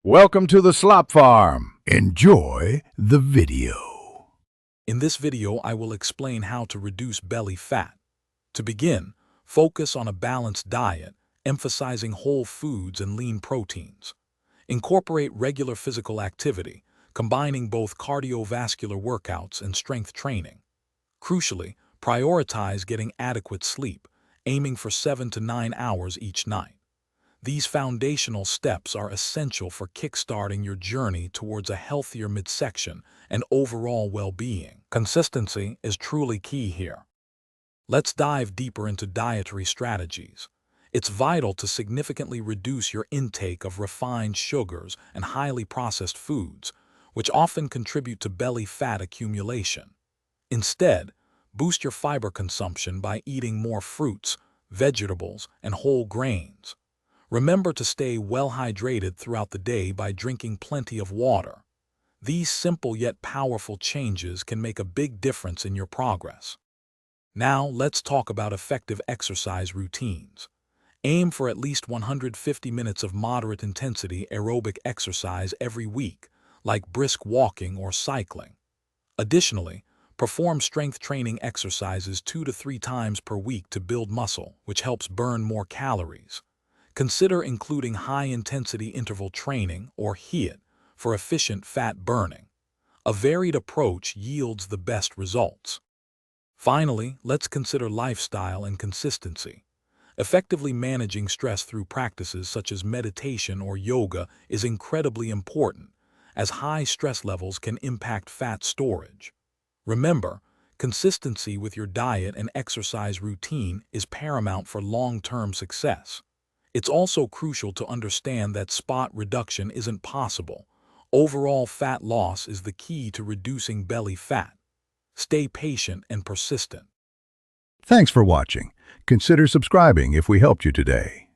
Welcome to the Slop Farm. Enjoy the video. In this video, I will explain how to reduce belly fat. To begin, focus on a balanced diet, emphasizing whole foods and lean proteins. Incorporate regular physical activity, combining both cardiovascular workouts and strength training. Crucially, prioritize getting adequate sleep, aiming for 7 to 9 hours each night. These foundational steps are essential for kickstarting your journey towards a healthier midsection and overall well-being. Consistency is truly key here. Let's dive deeper into dietary strategies. It's vital to significantly reduce your intake of refined sugars and highly processed foods, which often contribute to belly fat accumulation. Instead, boost your fiber consumption by eating more fruits, vegetables, and whole grains. Remember to stay well hydrated throughout the day by drinking plenty of water. These simple yet powerful changes can make a big difference in your progress. Now, let's talk about effective exercise routines. Aim for at least 150 minutes of moderate intensity aerobic exercise every week, like brisk walking or cycling. Additionally, perform strength training exercises 2 to 3 times per week to build muscle, which helps burn more calories. Consider including high-intensity interval training, or HIIT, for efficient fat burning. A varied approach yields the best results. Finally, let's consider lifestyle and consistency. Effectively managing stress through practices such as meditation or yoga is incredibly important, as high stress levels can impact fat storage. Remember, consistency with your diet and exercise routine is paramount for long-term success. It's also crucial to understand that spot reduction isn't possible. Overall fat loss is the key to reducing belly fat. Stay patient and persistent. Thanks for watching. Consider subscribing if we helped you today.